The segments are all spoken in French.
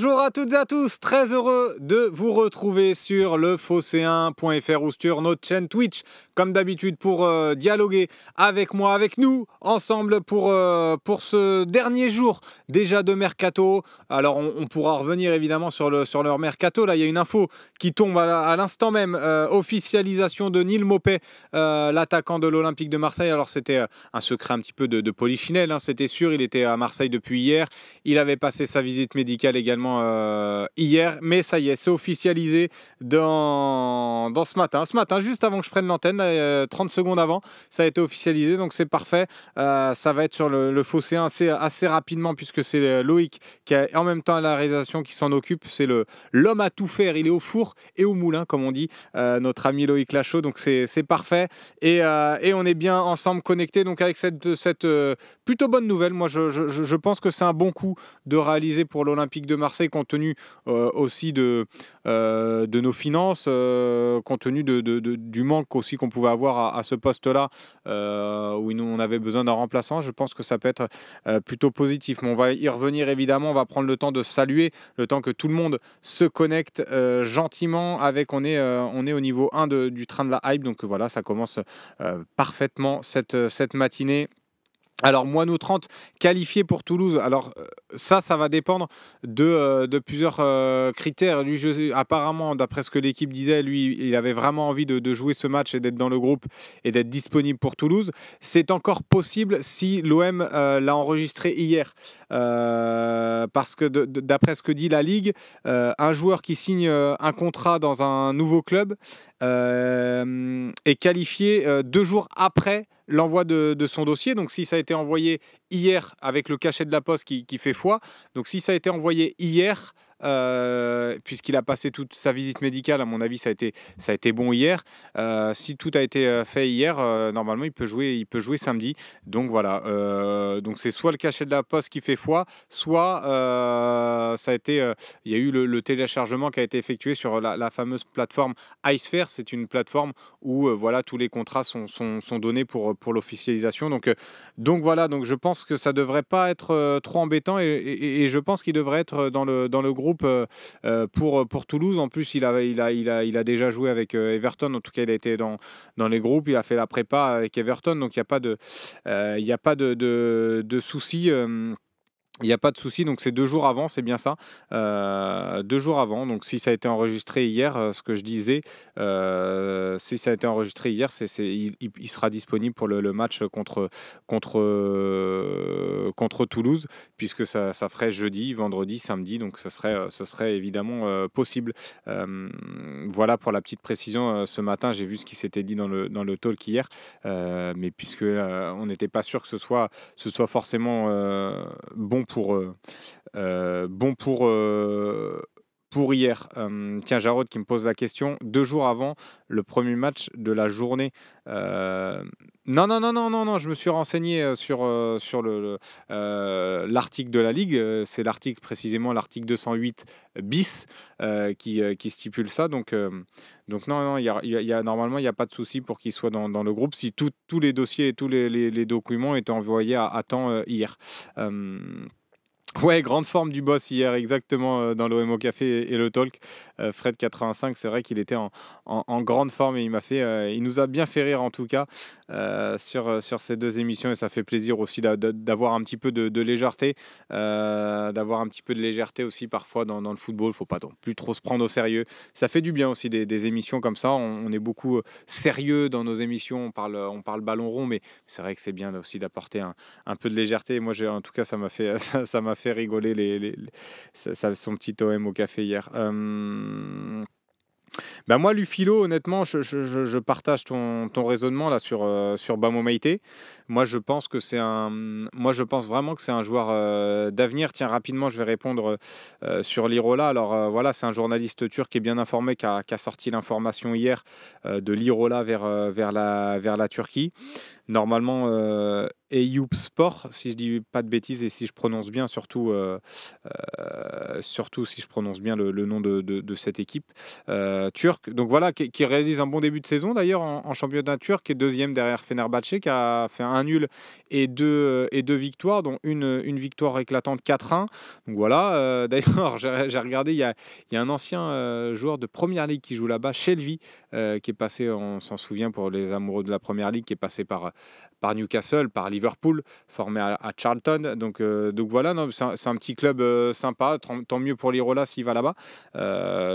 Bonjour à toutes et à tous, très heureux de vous retrouver sur le phocéen.fr ou sur notre chaîne Twitch, comme d'habitude pour dialoguer avec moi, avec nous, ensemble pour ce dernier jour déjà de Mercato. Alors on pourra revenir évidemment sur leur Mercato, là il y a une info qui tombe à l'instant même, officialisation de Neil Maupay, l'attaquant de l'Olympique de Marseille. Alors c'était un secret un petit peu de polichinelle, hein, c'était sûr, il était à Marseille depuis hier, il avait passé sa visite médicale également hier, mais ça y est, c'est officialisé dans ce matin. Ce matin, juste avant que je prenne l'antenne, 30 secondes avant, ça a été officialisé, donc c'est parfait. Ça va être sur le phocéen assez rapidement, puisque c'est Loïc qui a en même temps la réalisation qui s'en occupe. C'est l'homme à tout faire, il est au four et au moulin, comme on dit, notre ami Loïc Lachaud, donc c'est parfait. Et on est bien ensemble connectés, donc avec cette plutôt bonne nouvelle. Moi, je pense que c'est un bon coup de réaliser pour l'Olympique de Marseille, compte tenu aussi de nos finances, compte tenu du manque aussi qu'on pouvait avoir à ce poste-là, où on avait besoin d'un remplaçant. Je pense que ça peut être plutôt positif. Mais on va y revenir évidemment, on va prendre le temps de saluer, le temps que tout le monde se connecte gentiment. On est au niveau 1 du train de la hype, donc voilà, ça commence parfaitement cette matinée. Alors, Moineau 30 qualifié pour Toulouse. Alors, ça va dépendre de plusieurs critères. Lui, apparemment, d'après ce que l'équipe disait, lui, il avait vraiment envie de jouer ce match et d'être dans le groupe et d'être disponible pour Toulouse. C'est encore possible si l'OM l'a enregistré hier. Parce que d'après ce que dit la Ligue, un joueur qui signe un contrat dans un nouveau club est qualifié 2 jours après l'envoi de son dossier. Donc si ça a été envoyé hier avec le cachet de la poste qui fait foi, donc si ça a été envoyé hier, puisqu'il a passé toute sa visite médicale, à mon avis ça a été bon hier, si tout a été fait hier, normalement il peut jouer samedi. Donc voilà, donc c'est soit le cachet de la poste qui fait foi, soit ça a été il y a eu le téléchargement qui a été effectué sur la fameuse plateforme iSphere. C'est une plateforme où voilà, tous les contrats sont donnés pour l'officialisation. Donc voilà, donc je pense que ça devrait pas être trop embêtant, et je pense qu'il devrait être dans le groupe pour Toulouse. En plus, il a déjà joué avec Everton. En tout cas, il a été dans les groupes. Il a fait la prépa avec Everton. Donc, il n'y a pas de souci. Il n'y a pas de souci, donc c'est 2 jours avant, c'est bien ça. 2 jours avant, donc si ça a été enregistré hier, ce que je disais, si ça a été enregistré hier, il sera disponible pour le match contre Toulouse, puisque ça ferait jeudi, vendredi, samedi, donc ce serait évidemment possible. Voilà pour la petite précision. Ce matin, j'ai vu ce qui s'était dit dans le talk hier, mais puisque on n'était pas sûr que ce soit forcément bon pour hier. Tiens, Jarod qui me pose la question. 2 jours avant le premier match de la journée. Non, je me suis renseigné sur l'article de la Ligue. C'est précisément l'article 208 bis qui stipule ça. Donc non, normalement, il n'y a pas de souci pour qu'il soit dans le groupe si tous les dossiers et tous les documents étaient envoyés à temps hier. Ouais, grande forme du boss hier, exactement, dans l'OM au café et le talk. Fred85, c'est vrai qu'il était en grande forme, et il nous a bien fait rire en tout cas sur ces 2 émissions, et ça fait plaisir aussi d'avoir un petit peu de légèreté, aussi parfois dans le football. Faut pas non plus trop se prendre au sérieux. Ça fait du bien aussi des émissions comme ça. On est beaucoup sérieux dans nos émissions. On parle ballon rond, mais c'est vrai que c'est bien aussi d'apporter un peu de légèreté. Moi, en tout cas, ça m'a fait ça m'a fait rigoler son petit OM au café hier. Ben moi, Lufilo, honnêtement, je partage ton raisonnement là sur Bamo Meïté. Moi, je pense vraiment que c'est un joueur d'avenir. Tiens, rapidement, je vais répondre sur l'Irola. Alors voilà, c'est un journaliste turc qui est bien informé, qui a sorti l'information hier de l'Irola vers la Turquie. Normalement, et YouPsport, si je dis pas de bêtises et si je prononce bien, surtout si je prononce bien le nom de cette équipe turque. Donc voilà, qui réalise un bon début de saison d'ailleurs en championnat turc, qui est deuxième derrière Fenerbahçe, qui a fait un nul et deux victoires, dont une victoire éclatante 4-1. Donc voilà, d'ailleurs, j'ai regardé, il y a un ancien joueur de Première Ligue qui joue là-bas, Shelby, qui est passé, on s'en souvient pour les amoureux de la Première Ligue, qui est passé par Newcastle, par Liverpool, formé à Charlton. Donc voilà, non, c'est un petit club sympa, tant mieux pour l'Irola s'il va là-bas.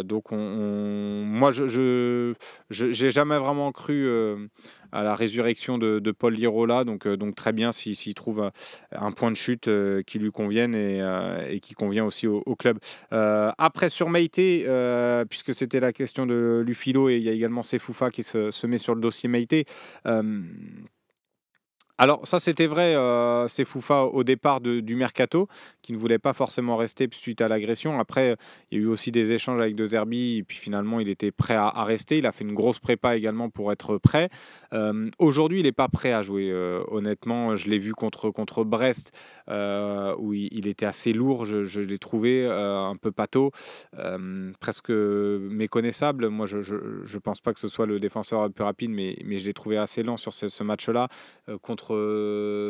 Donc moi, j'ai jamais vraiment cru à la résurrection de Paul Lirola, donc très bien s'il trouve un point de chute qui lui convienne et qui convient aussi au club. Après sur Meïté, puisque c'était la question de Lufilo, et il y a également Sefoufa qui se met sur le dossier Meïté. Alors ça c'était vrai, c'est Foufa au départ du mercato, qui ne voulait pas forcément rester suite à l'agression. Après, il y a eu aussi des échanges avec De Zerbi, et puis finalement il était prêt à rester. Il a fait une grosse prépa également pour être prêt. Aujourd'hui, il n'est pas prêt à jouer. Honnêtement, je l'ai vu contre Brest, où il était assez lourd. Je l'ai trouvé un peu pâteau, presque méconnaissable. Moi, je ne pense pas que ce soit le défenseur le plus rapide, mais je l'ai trouvé assez lent sur ce match-là. Contre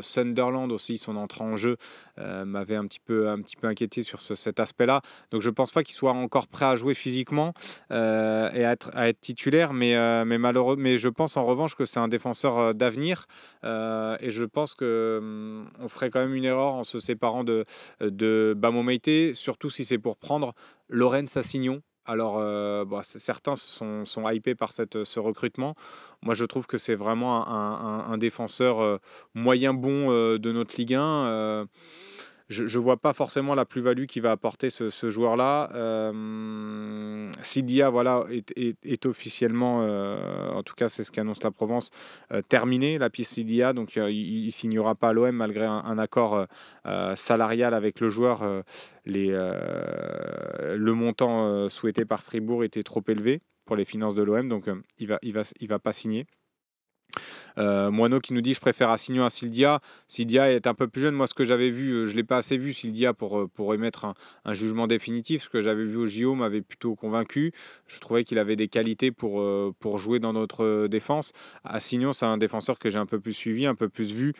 Sunderland aussi, son entrée en jeu m'avait un petit peu inquiété sur cet aspect-là. Donc je ne pense pas qu'il soit encore prêt à jouer physiquement et à être titulaire, mais je pense en revanche que c'est un défenseur d'avenir et je pense qu'on ferait quand même une erreur en se séparant de Bamo Meïté, surtout si c'est pour prendre Lorraine Sassignon. Alors, certains sont hypés par ce recrutement. Moi, je trouve que c'est vraiment un défenseur moyen bon de notre Ligue 1. Je ne vois pas forcément la plus-value qu'il va apporter ce joueur-là. Sidia, voilà, est officiellement, en tout cas c'est ce qu'annonce la Provence, terminé, la piste Sidia. Donc il ne signera pas à l'OM malgré un accord salarial avec le joueur. Le montant souhaité par Fribourg était trop élevé pour les finances de l'OM, donc il va pas signer. Moineau qui nous dit je préfère Assignon à Sildia. Sildia est un peu plus jeune. Moi, ce que j'avais vu, je ne l'ai pas assez vu, Sildia, pour émettre un jugement définitif. Ce que j'avais vu au JO m'avait plutôt convaincu. Je trouvais qu'il avait des qualités pour jouer dans notre défense. Assignon, c'est un défenseur que j'ai un peu plus suivi, un peu plus vu.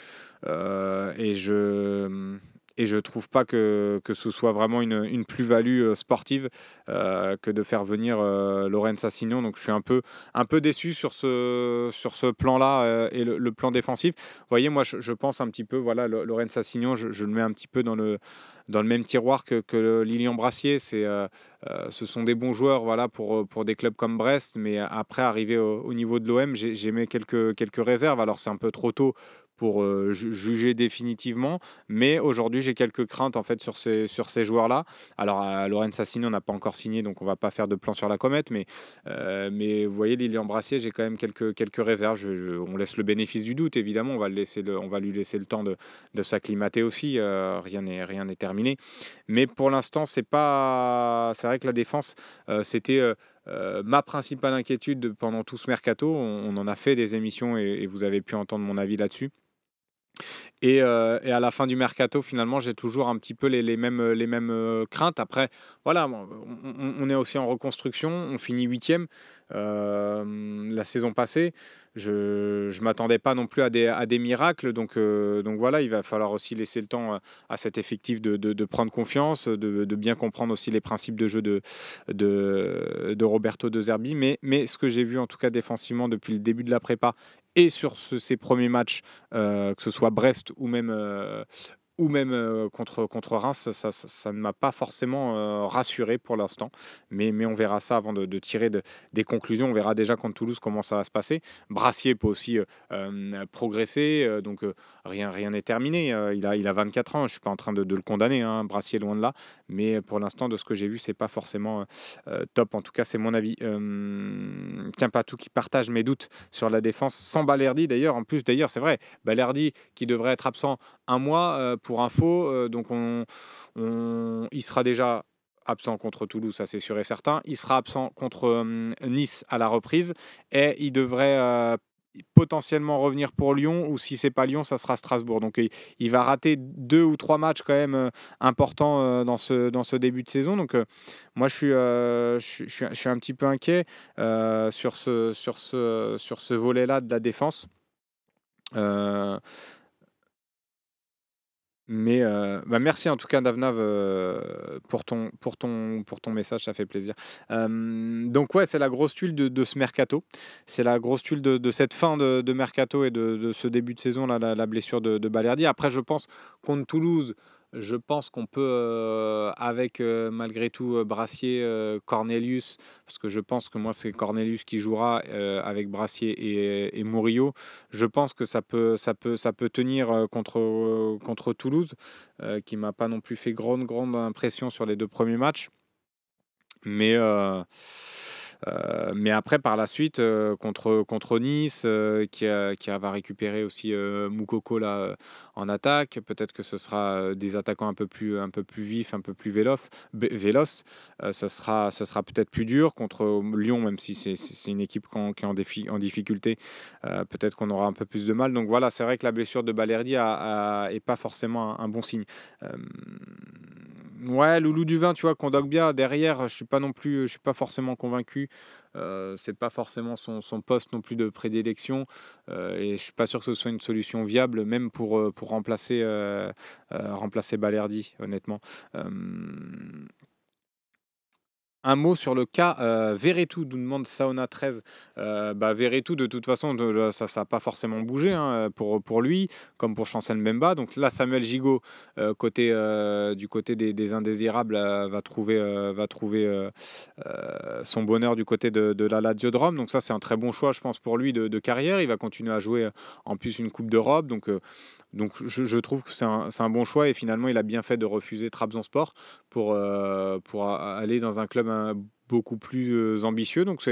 Et je trouve pas que ce soit vraiment une plus-value sportive que de faire venir Lorraine Sassignon. Donc je suis un peu déçu sur ce plan-là et le plan défensif. Vous voyez, moi je pense un petit peu, voilà, Lorraine Sassignon, je le mets un petit peu dans le même tiroir que Lilian Brassier. Ce sont des bons joueurs, voilà, pour des clubs comme Brest, mais après arriver au niveau de l'OM, j'ai mis quelques réserves. Alors c'est un peu trop tôt pour juger définitivement, mais aujourd'hui j'ai quelques craintes en fait sur ces joueurs-là. Alors Lorraine Sassignon n'a pas encore signé, donc on va pas faire de plan sur la comète, mais vous voyez, Lilian Brassier, j'ai quand même quelques réserves. On laisse le bénéfice du doute, évidemment, on va lui laisser le temps de s'acclimater aussi. Rien n'est terminé, mais pour l'instant c'est vrai que la défense c'était ma principale inquiétude pendant tout ce mercato. On en a fait des émissions et vous avez pu entendre mon avis là-dessus. Et à la fin du mercato, finalement, j'ai toujours un petit peu les mêmes craintes. Après, voilà, on est aussi en reconstruction. On finit 8e la saison passée. Je ne m'attendais pas non plus à des miracles. Donc voilà, il va falloir aussi laisser le temps à cet effectif de prendre confiance, de bien comprendre aussi les principes de jeu de Roberto De Zerbi. Mais ce que j'ai vu, en tout cas défensivement, depuis le début de la prépa, et sur ces premiers matchs, que ce soit Brest ou même contre Reims, ça ne m'a pas forcément rassuré pour l'instant. Mais on verra ça avant de tirer des conclusions. On verra déjà contre Toulouse comment ça va se passer. Brassier peut aussi progresser, donc rien n'est terminé. Il a 24 ans, je ne suis pas en train de le condamner, hein, Brassier loin de là. Mais pour l'instant, de ce que j'ai vu, c'est pas forcément top. En tout cas, c'est mon avis. Tiens, Patou qui partage mes doutes sur la défense sans Balerdi d'ailleurs. En plus, d'ailleurs, c'est vrai, Balerdi qui devrait être absent un mois pour info, donc il sera déjà absent contre Toulouse, ça c'est sûr et certain. Il sera absent contre Nice à la reprise et il devrait potentiellement revenir pour Lyon, ou si c'est pas Lyon, ça sera Strasbourg. Donc il va rater 2 ou 3 matchs quand même importants dans ce début de saison. Donc moi je suis un petit peu inquiet sur ce volet-là de la défense. Euh, Mais merci en tout cas Davnav pour ton message, ça fait plaisir. Donc ouais, c'est la grosse tuile de ce mercato. C'est la grosse tuile de cette fin de mercato et de ce début de saison, là, la blessure de Balerdi. Après, je pense contre Toulouse, je pense qu'on peut, avec malgré tout Brassier, Cornelius, parce que je pense que moi c'est Cornelius qui jouera avec Brassier et Murillo. Je pense que ça peut tenir contre Toulouse, qui m'a pas non plus fait grande impression sur les 2 premiers matchs. Mais après, par la suite, contre Nice, qui va récupérer aussi Moukoko là, en attaque. Peut-être que ce sera des attaquants un peu plus vifs, un peu plus véloces. Ce sera peut-être plus dur contre Lyon, même si c'est une équipe qui est en difficulté. Peut-être qu'on aura un peu plus de mal. Donc voilà, c'est vrai que la blessure de Balerdi est pas forcément un bon signe. Ouais, Loulou Duvin, tu vois, Kondogbia, derrière, je suis pas forcément convaincu. C'est pas forcément son poste non plus de prédilection. Et je suis pas sûr que ce soit une solution viable, même pour remplacer Balerdi, honnêtement. Euh, un mot sur le cas Verretou, nous demande Sauna 13. Verretou, de toute façon, ça n'a pas forcément bougé pour lui, comme pour Chancel Mbemba. Donc là, Samuel Gigot, du côté des indésirables, va trouver son bonheur du côté de la Lazio de Rome. Donc ça, c'est un très bon choix, je pense, pour lui de carrière. Il va continuer à jouer en plus une Coupe d'Europe. Donc je trouve que c'est un bon choix. Et finalement, il a bien fait de refuser Trabzonspor pour aller dans un club beaucoup plus ambitieux. Donc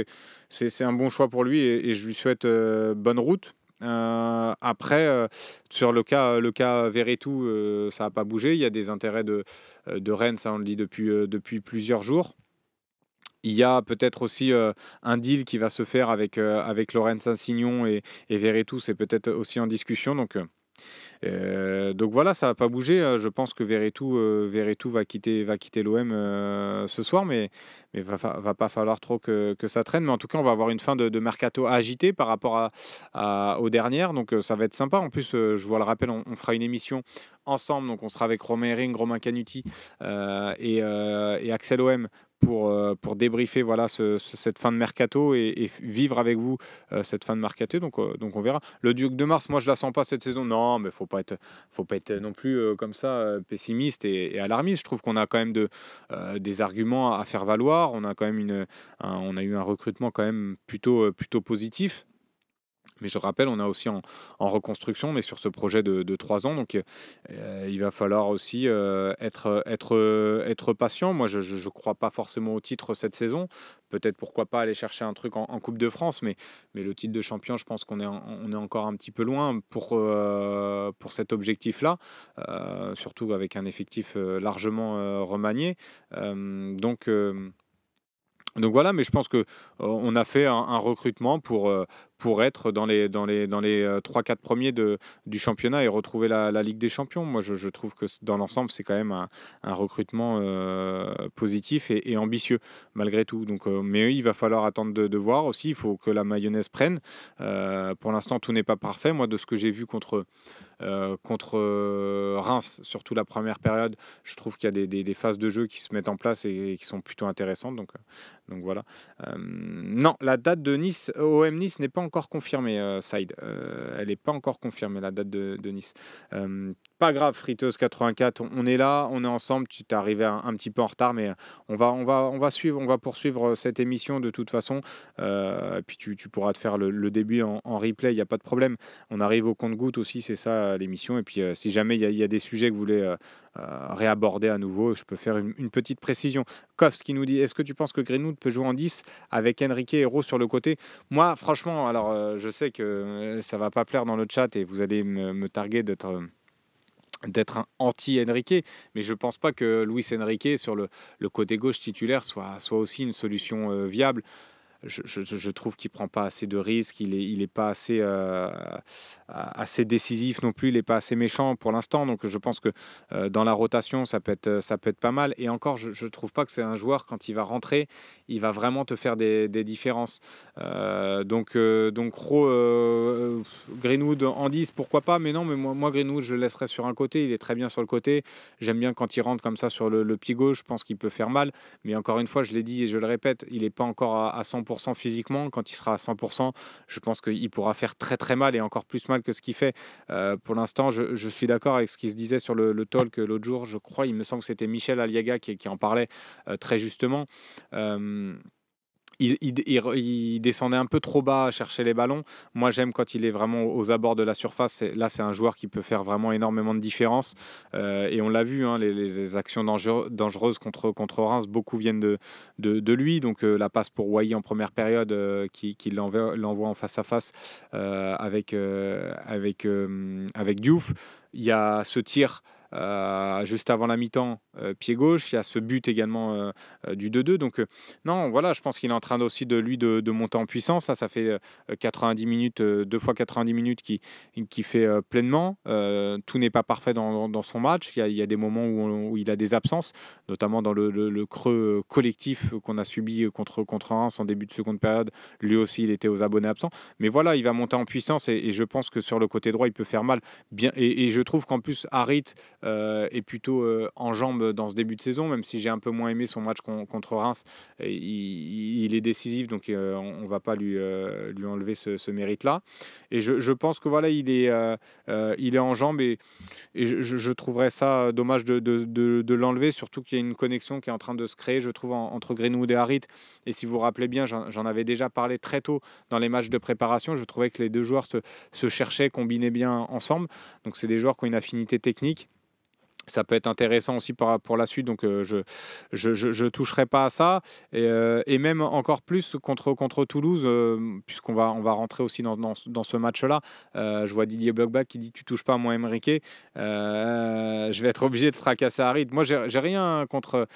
c'est un bon choix pour lui et je lui souhaite bonne route. Après, sur le cas Verretou, ça n'a pas bougé. Il y a des intérêts de Rennes, ça on le dit depuis plusieurs jours. Il y a peut-être aussi un deal qui va se faire avec Lorenz Insignon et Verretou, c'est peut-être aussi en discussion. Donc voilà, ça va pas bouger. Je pense que Verretou va quitter l'OM ce soir, mais va pas falloir trop que ça traîne. Mais en tout cas, on va avoir une fin de mercato agitée par rapport aux dernières. Donc ça va être sympa. En plus, je vous le rappelle, on fera une émission ensemble. Donc on sera avec Romain Herring, Romain Canuti et Axel OM pour débriefer voilà, cette fin de mercato et vivre avec vous cette fin de mercato. Donc on verra. Le Duc de Mars, moi je la sens pas cette saison. Non, mais faut pas être non plus comme ça pessimiste et alarmiste. Je trouve qu'on a quand même des arguments à faire valoir. On a quand même on a eu un recrutement quand même plutôt positif. Mais je rappelle, on est aussi en reconstruction, on est sur ce projet de 3 ans, donc il va falloir aussi être patient. Moi, je ne crois pas forcément au titre cette saison. Peut-être pourquoi pas aller chercher un truc en Coupe de France, mais le titre de champion, je pense qu'on est encore un petit peu loin pour cet objectif-là, surtout avec un effectif largement remanié. Donc voilà, mais je pense que on a fait un recrutement pour être dans les 3-4 premiers du championnat et retrouver la Ligue des Champions. Moi, je trouve que dans l'ensemble, c'est quand même un recrutement positif et ambitieux malgré tout. Donc, mais il va falloir attendre de voir aussi. Il faut que la mayonnaise prenne. Pour l'instant, tout n'est pas parfait. Moi, de ce que j'ai vu contre Reims, surtout la première période, je trouve qu'il y a des phases de jeu qui se mettent en place et qui sont plutôt intéressantes. Donc voilà. Non, la date de Nice, OM Nice n'est pas encore confirmée, Saïd. Elle n'est pas encore confirmée, la date de Nice. Pas grave, Friteuse 84, on est là, on est ensemble. Tu t'es arrivé un petit peu en retard, mais on va poursuivre cette émission de toute façon. Puis tu pourras te faire le début en replay, il n'y a pas de problème. On arrive au compte-goutte aussi, c'est ça l'émission. Et puis si jamais il y a des sujets que vous voulez réaborder à nouveau, je peux faire une petite précision. Koff qui nous dit, est-ce que tu penses que Greenwood peut jouer en 10 avec Enrique et Rose sur le côté? Moi, franchement, alors je sais que ça va pas plaire dans le chat et vous allez me targuer d'être un anti-Enrique, mais je pense pas que Luis Enrique sur le côté gauche titulaire soit aussi une solution viable. je trouve qu'il prend pas assez de risques, il est pas assez décisif non plus, il est pas assez méchant pour l'instant. Donc je pense que dans la rotation, ça peut être pas mal. Et encore, je trouve pas que c'est un joueur, quand il va rentrer, il va vraiment te faire des différences. Greenwood en 10, pourquoi pas, mais non, mais moi Greenwood, je le laisserai sur un côté, il est très bien sur le côté. J'aime bien quand il rentre comme ça sur le pied gauche, je pense qu'il peut faire mal. Mais encore une fois, je l'ai dit et je le répète, il n'est pas encore à 100% physiquement. Quand il sera à 100%, je pense qu'il pourra faire très très mal et encore plus mal que ce qu'il fait. Pour l'instant, je suis d'accord avec ce qui se disait sur le talk l'autre jour. Je crois, il me semble que c'était Michel Aliaga qui en parlait très justement. Il descendait un peu trop bas à chercher les ballons. Moi, j'aime quand il est vraiment aux abords de la surface. Là, c'est un joueur qui peut faire vraiment énormément de différence. Et on l'a vu, hein, les actions dangereuses contre Reims, beaucoup viennent de lui. Donc, la passe pour Wai en première période, qui l'envoie en face à face avec Diouf. Il y a ce tir juste avant la mi-temps, pied gauche. Il y a ce but également du 2-2. Donc, non, voilà, je pense qu'il est en train aussi de monter en puissance. Là, ça fait 90 minutes, 2 fois 90 minutes qui fait pleinement. Tout n'est pas parfait dans son match. Il y a des moments où il a des absences, notamment dans le creux collectif qu'on a subi contre Reims en début de seconde période. Lui aussi, il était aux abonnés absents. Mais voilà, il va monter en puissance et je pense que sur le côté droit, il peut faire mal. Bien, et je trouve qu'en plus, Harit est plutôt en jambes dans ce début de saison, même si j'ai un peu moins aimé son match contre Reims. Il est décisif, donc on ne va pas lui enlever ce mérite-là. Et je pense que voilà, il est en jambes et je trouverais ça dommage de l'enlever, surtout qu'il y a une connexion qui est en train de se créer, je trouve, entre Greenwood et Harit. Et si vous vous rappelez bien, j'en avais déjà parlé très tôt dans les matchs de préparation. Je trouvais que les deux joueurs se cherchaient, combinaient bien ensemble. Donc c'est des joueurs qui ont une affinité technique. Ça peut être intéressant aussi pour la suite, donc je toucherai pas à ça. Et même encore plus contre Toulouse, puisqu'on va rentrer aussi dans ce match-là. Je vois Didier Blockback qui dit tu touches pas à moi Emerick. Je vais être obligé de fracasser Harit. Moi, j'ai rien contre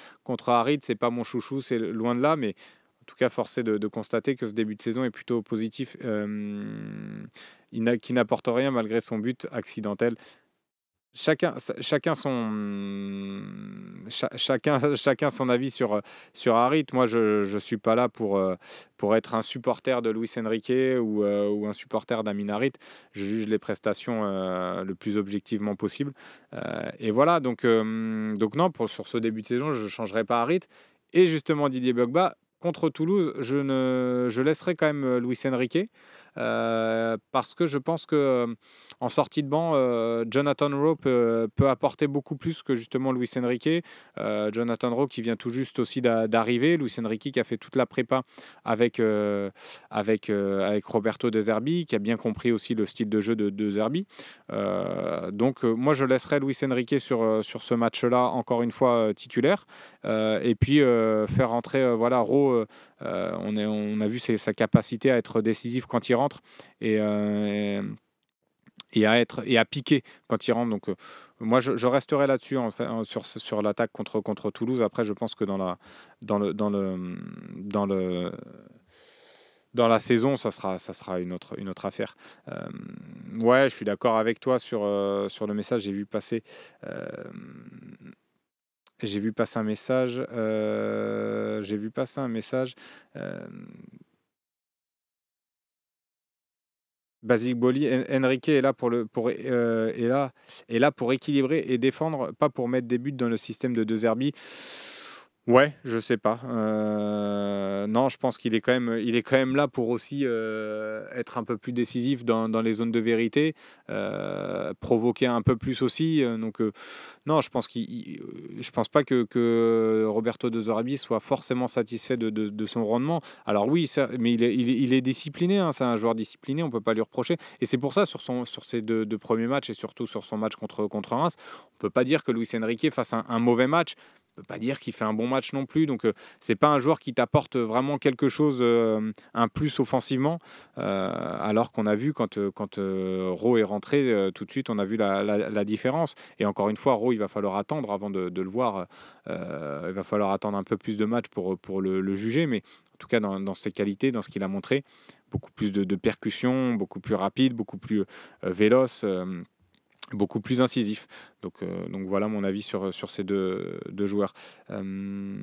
Harit, c'est pas mon chouchou, c'est loin de là, mais en tout cas, forcé de constater que ce début de saison est plutôt positif, qui n'apporte rien malgré son but accidentel. Chacun son avis sur Harit. Moi, je suis pas là pour être un supporter de Luis Enrique ou un supporter d'Amin Harit. Je juge les prestations le plus objectivement possible. Et voilà, donc non, sur ce début de saison, je ne changerai pas Harit. Et justement, Didier Drogba, contre Toulouse, je laisserai quand même Luis Enrique. Parce que je pense que en sortie de banc, Jonathan Rowe peut apporter beaucoup plus que justement Luis Enrique. Jonathan Rowe qui vient tout juste aussi d'arriver, Luis Enrique qui a fait toute la prépa avec Roberto De Zerbi, qui a bien compris aussi le style de jeu de De Zerbi. Donc moi je laisserai Luis Enrique sur ce match-là encore une fois titulaire, et puis faire rentrer Rowe. On a vu sa capacité à être décisif quand il rentre et à piquer quand il rentre. Donc moi je resterai là-dessus sur l'attaque contre Toulouse. Après je pense que dans la saison, ça sera une autre affaire. Ouais, je suis d'accord avec toi sur le message. J'ai vu passer un message. Basic Boli, Enrique est là est là pour équilibrer et défendre, pas pour mettre des buts dans le système de De Zerbi. Ouais, je sais pas. Non, je pense qu'il est quand même là pour aussi être un peu plus décisif dans les zones de vérité, provoquer un peu plus aussi. Non, je pense pas que Roberto De Zerbi soit forcément satisfait de son rendement. Alors oui, mais il est discipliné. Hein, c'est un joueur discipliné, on peut pas lui reprocher. Et c'est pour ça sur ses deux premiers matchs et surtout sur son match contre Reims, on peut pas dire que Luis Enrique fasse un mauvais match. peut pas dire qu'il fait un bon match non plus. Donc, c'est pas un joueur qui t'apporte vraiment quelque chose, un plus offensivement. Alors qu'on a vu quand Rowe est rentré, tout de suite, on a vu la différence. Et encore une fois, Rowe, il va falloir attendre avant de le voir. Il va falloir attendre un peu plus de matchs pour le juger. Mais en tout cas, dans ses qualités, dans ce qu'il a montré, beaucoup plus de percussion, beaucoup plus rapide, beaucoup plus véloce. Beaucoup plus incisif. Donc voilà mon avis sur ces deux joueurs. Euh,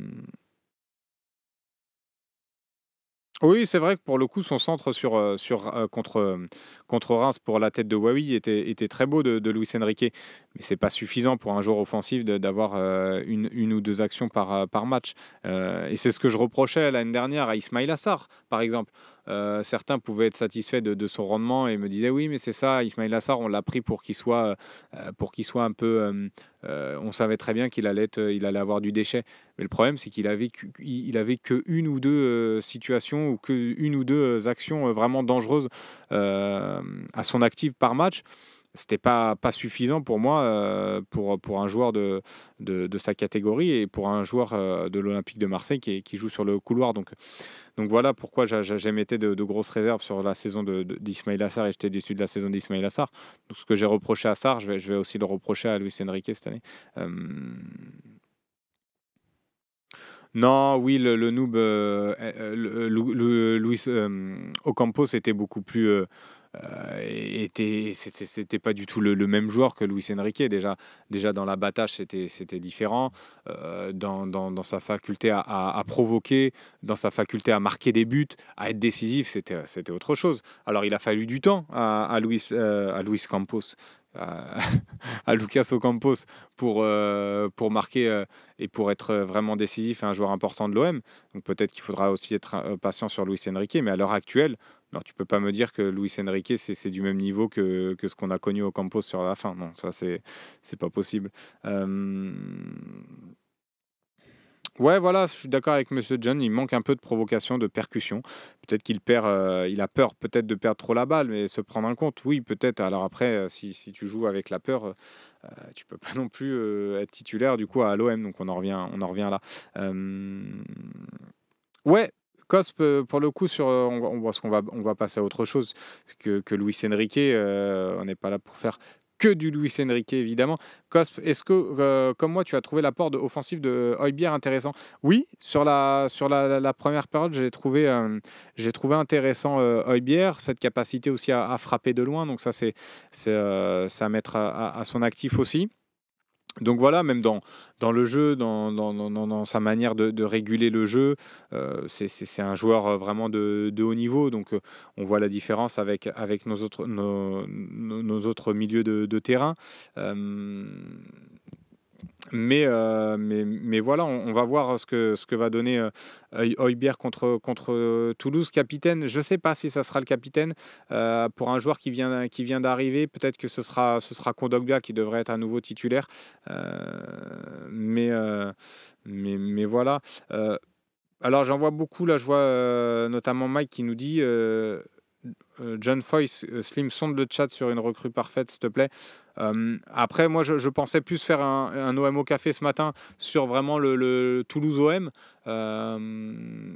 Oui, c'est vrai que pour le coup, son centre contre Reims pour la tête de Huawei était très beau de Luis Enrique, mais c'est pas suffisant pour un joueur offensif d'avoir une ou deux actions par match. Et c'est ce que je reprochais l'année dernière à Ismail Assar, par exemple. Certains pouvaient être satisfaits de son rendement et me disaient oui, mais c'est ça, Ismail Assar, on l'a pris pour qu'il soit un peu. On savait très bien il allait avoir du déchet. Mais le problème, c'est il avait que une ou deux situations ou que une ou deux actions vraiment dangereuses à son actif par match. C'était pas suffisant pour moi, pour un joueur de sa catégorie et pour un joueur de l'Olympique de Marseille qui joue sur le couloir. Donc voilà pourquoi j'émettais de grosses réserves sur la saison d'Ismail Assar et j'étais déçu de la saison d'Ismail Assar. Donc ce que j'ai reproché à Assar, je vais aussi le reprocher à Luis Enrique cette année. Euh, non, oui, le noob Luis Ocampos était beaucoup plus. C'était pas du tout le même joueur que Luis Enrique. Déjà dans l'abattage, c'était différent. Dans sa faculté à provoquer, dans sa faculté à marquer des buts, à être décisif, c'était autre chose. Alors il a fallu du temps à Luis Campos. À, à Lucas Ocampos pour marquer et pour être vraiment décisif et un joueur important de l'OM. Donc peut-être qu'il faudra aussi être patient sur Luis Enrique, mais à l'heure actuelle, non, tu peux pas me dire que Luis Enrique c'est du même niveau que ce qu'on a connu au Campos sur la fin. Non, ça c'est pas possible. Euh, Ouais, voilà, je suis d'accord avec Monsieur John. Il manque un peu de provocation, de percussion. Peut-être qu'il perd, il a peur peut-être de perdre trop la balle, mais se prendre un compte, oui, peut-être. Alors après, si tu joues avec la peur, tu peux pas non plus être titulaire du coup à l'OM. Donc on en revient là. Euh, Ouais, Cosp, pour le coup, parce qu'on va passer à autre chose que Luis Enrique. On n'est pas là pour faire que du Luis Enrique, évidemment. Cosp, est-ce que, comme moi, tu as trouvé l'apport offensif de Højbjerg intéressant? Oui, sur la première période, j'ai trouvé intéressant Højbjerg, cette capacité aussi à frapper de loin. Donc ça, c'est à mettre à son actif aussi. Donc voilà, même dans le jeu, dans sa manière de réguler le jeu, c'est un joueur vraiment de haut niveau. Donc on voit la différence avec nos autres milieux de terrain. Euh, mais voilà, on va voir ce que va donner Højbjerg contre Toulouse. Capitaine, je ne sais pas si ça sera le capitaine. Pour un joueur qui vient d'arriver, peut-être que ce sera Kondogbia qui devrait être à nouveau titulaire. Mais voilà. Alors j'en vois beaucoup, là je vois notamment Mike qui nous dit John Foyce, Slim, sonde le chat sur une recrue parfaite, s'il te plaît. Après, moi, je pensais plus faire un OM au café ce matin sur vraiment le Toulouse OM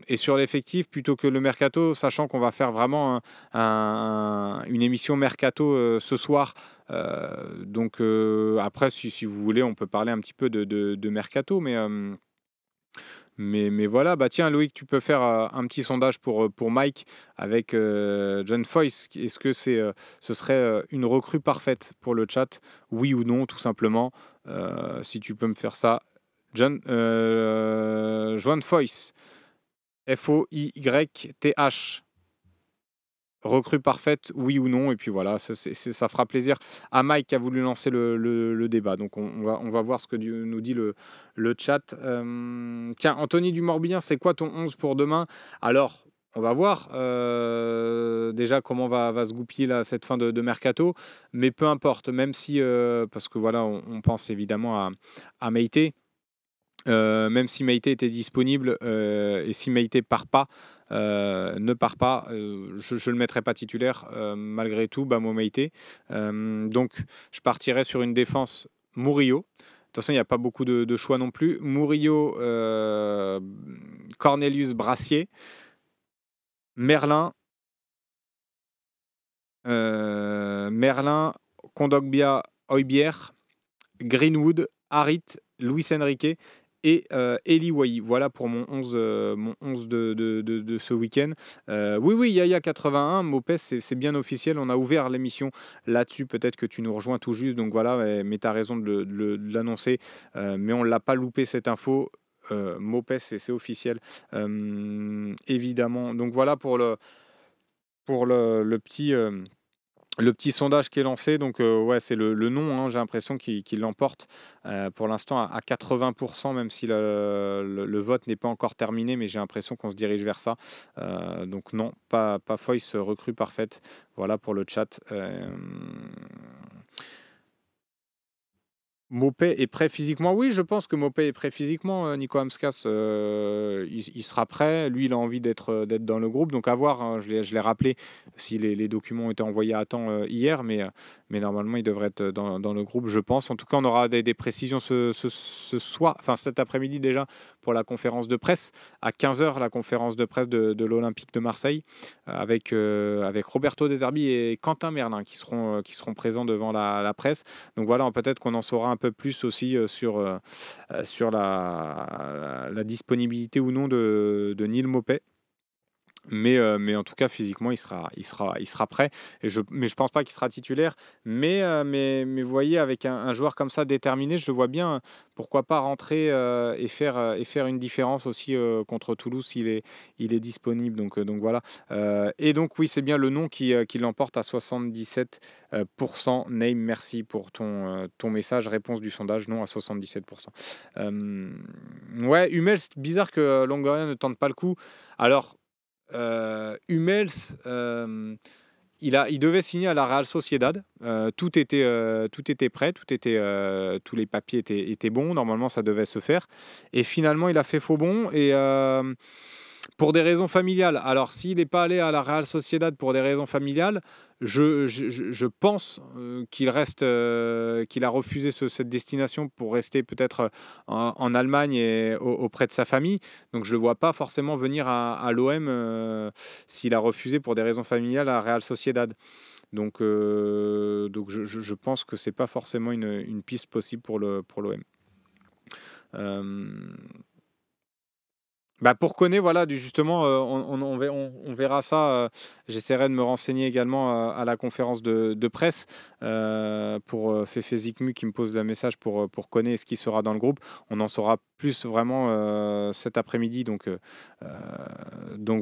et sur l'effectif plutôt que le mercato, sachant qu'on va faire vraiment une émission mercato ce soir. Donc après, si vous voulez, on peut parler un petit peu de mercato, mais voilà, bah tiens Loïc, tu peux faire un petit sondage pour Mike avec John Foyce. Est-ce que ce serait une recrue parfaite pour le chat? Oui ou non, tout simplement. Si tu peux me faire ça. John Foyce. Foyth. Recrue parfaite, oui ou non, et puis voilà, ça fera plaisir à Mike qui a voulu lancer le débat. Donc on va voir ce que nous dit le chat. Tiens, Anthony Dumorbihan, c'est quoi ton 11 pour demain? Alors, on va voir déjà comment va se goupiller là, cette fin de mercato, mais peu importe, même si, parce que voilà, on pense évidemment à Meïté. Même si Meïté était disponible et si Meïté ne part pas, je ne le mettrai pas titulaire malgré tout, Bamo Meïté. Donc je partirai sur une défense Murillo, toute façon, il n'y a pas beaucoup de choix non plus. Murillo, Cornelius Brassier, Merlin, Kondogbia, Højbjerg, Greenwood, Harit, Luis Enrique et Eli Wahi. Voilà pour mon 11, de ce week-end. Oui, Yaya 81, Mopes, c'est bien officiel. On a ouvert l'émission là-dessus. Peut-être que tu nous rejoins tout juste. Donc voilà, mais tu as raison de l'annoncer. Mais on ne l'a pas loupé cette info. Mopes, c'est officiel. Évidemment. Donc voilà pour le petit. Le petit sondage qui est lancé, donc ouais, c'est le nom, hein, j'ai l'impression qu'il l'emporte pour l'instant à 80%, même si le vote n'est pas encore terminé, mais j'ai l'impression qu'on se dirige vers ça. Donc non, pas Foyce, recrue parfaite. Voilà pour le chat. Mopé est prêt physiquement. Oui, je pense que Mopé est prêt physiquement. Nico Amskas, il sera prêt. Lui, il a envie d'être dans le groupe. Donc à voir, hein, je l'ai rappelé, si les documents ont été envoyés à temps hier. Mais normalement, il devrait être dans le groupe, je pense. En tout cas, on aura des précisions ce soir, enfin cet après-midi déjà, pour la conférence de presse. À 15h, la conférence de presse de l'Olympique de Marseille, avec Roberto De Zerbi et Quentin Merlin qui seront présents devant la presse. Donc voilà, peut-être qu'on en saura un peu plus aussi sur la disponibilité ou non de Neil Maupay. Mais en tout cas, physiquement, il sera prêt. Mais je pense pas qu'il sera titulaire. Mais vous voyez, avec un joueur comme ça déterminé, je le vois bien, pourquoi pas rentrer et faire une différence aussi contre Toulouse s'il est disponible. Donc voilà. Et donc oui, c'est bien le nom qui l'emporte à 77%. Name, merci pour ton message. Réponse du sondage, non à 77%. Ouais, Hummels, bizarre que Longoria ne tente pas le coup. Alors, Hummels, il devait signer à la Real Sociedad. Tout était prêt, tous les papiers étaient bons. Normalement, ça devait se faire. Et finalement, il a fait faux bond. Et pour des raisons familiales. Alors, s'il n'est pas allé à la Real Sociedad pour des raisons familiales, je pense qu'il a refusé cette destination pour rester peut-être en Allemagne et auprès de sa famille. Donc, je ne le vois pas forcément venir à l'OM s'il a refusé pour des raisons familiales à la Real Sociedad. Donc je pense que c'est pas forcément une piste possible pour l'OM. Pour Koné, voilà, justement, on verra ça. J'essaierai de me renseigner également à la conférence de presse pour Fefe Zikmu qui me pose le message pour Koné, est-ce qu'il sera dans le groupe. On en saura plus vraiment cet après-midi. Donc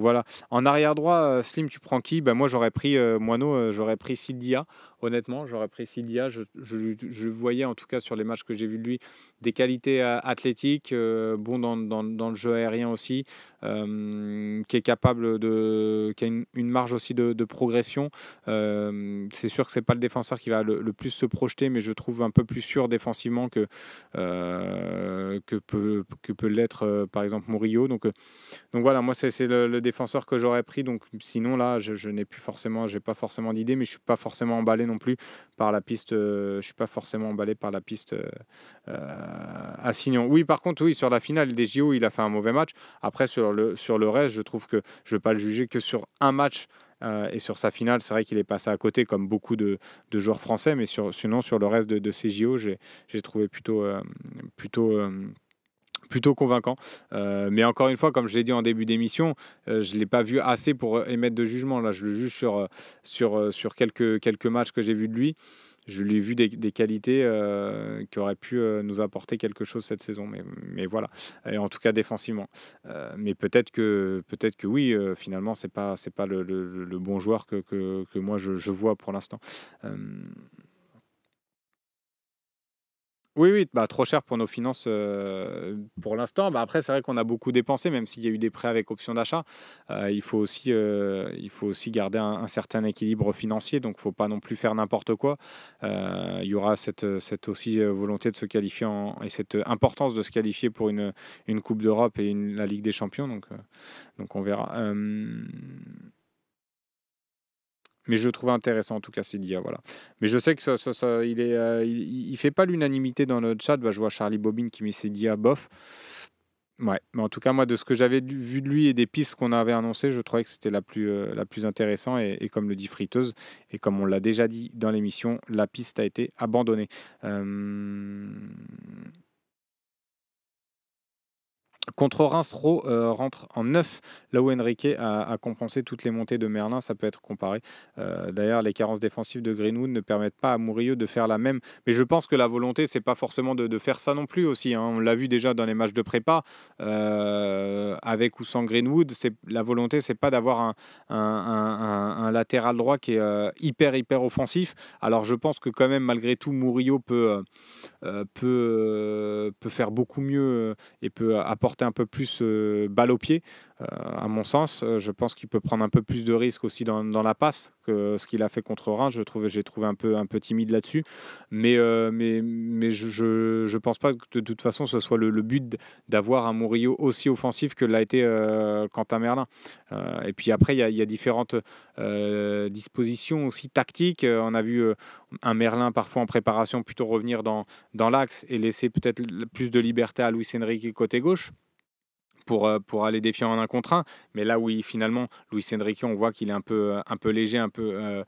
voilà. En arrière droit, Slim, tu prends qui? Moi, j'aurais pris Moineau, j'aurais pris Sidia. Honnêtement, j'aurais pris Sidia. Je voyais, en tout cas, sur les matchs que j'ai vus de lui, des qualités athlétiques, bon dans le jeu aérien aussi, qui est capable qui a une marge aussi de progression. C'est sûr que c'est pas le défenseur qui va le plus se projeter, mais je trouve un peu plus sûr défensivement que peut l'être par exemple Murillo. Donc voilà, moi c'est le défenseur que j'aurais pris. Donc sinon là, j'ai pas forcément d'idée, mais je suis pas forcément emballé non plus par la piste. Je suis pas forcément emballé par la piste à Signon. Oui, par contre, oui, sur la finale des JO, il a fait un mauvais match. Après, sur le reste, je trouve que je ne vais pas le juger que sur un match. Et sur sa finale, c'est vrai qu'il est passé à côté, comme beaucoup de joueurs français. Mais sinon, sur le reste de ces JO, j'ai trouvé plutôt convaincant. Mais encore une fois, comme je l'ai dit en début d'émission, je ne l'ai pas vu assez pour émettre de jugement. Là, je le juge sur quelques matchs que j'ai vus de lui. Je lui ai vu des qualités qui auraient pu nous apporter quelque chose cette saison. Mais voilà. Et en tout cas, défensivement. Mais peut-être que oui, finalement, c'est pas le bon joueur que moi, je vois pour l'instant. Oui, trop cher pour nos finances pour l'instant. Après, c'est vrai qu'on a beaucoup dépensé, même s'il y a eu des prêts avec option d'achat. Il faut aussi garder un certain équilibre financier, donc il ne faut pas non plus faire n'importe quoi. Il y aura cette aussi volonté de se qualifier et cette importance de se qualifier pour une Coupe d'Europe et la Ligue des Champions. Donc on verra. Mais je le trouvais intéressant en tout cas, Sidia, voilà. Mais je sais que il fait pas l'unanimité dans le chat. Bah, je vois Charlie Bobine qui met Sidia bof. Ouais, mais en tout cas, moi, de ce que j'avais vu de lui et des pistes qu'on avait annoncées, je trouvais que c'était la plus intéressante. Et comme le dit Friteuse, et comme on l'a déjà dit dans l'émission, la piste a été abandonnée. Contre Reims, Ro rentre en 9, là où Enrique a compensé toutes les montées de Merlin, ça peut être comparé. D'ailleurs, les carences défensives de Greenwood ne permettent pas à Murillo de faire la même. Mais je pense que la volonté, c'est pas forcément de faire ça non plus aussi, hein. On l'a vu déjà dans les matchs de prépa, avec ou sans Greenwood. La volonté, c'est pas d'avoir un latéral droit qui est hyper offensif. Alors je pense que quand même, malgré tout, Murillo peut faire beaucoup mieux et peut apporter un peu plus balle au pied. À mon sens, je pense qu'il peut prendre un peu plus de risques aussi dans la passe que ce qu'il a fait contre Reims. J'ai trouvé un peu timide là-dessus. Mais je pense pas que de toute façon ce soit le but d'avoir un Murillo aussi offensif que l'a été Quentin Merlin. Et puis après, il y a différentes dispositions aussi tactiques. On a vu un Merlin parfois en préparation plutôt revenir dans l'axe et laisser peut-être plus de liberté à Luis Enrique côté gauche pour aller défier en un contre un. Mais là où finalement, Luis Enrique, on voit qu'il est un peu léger, un peu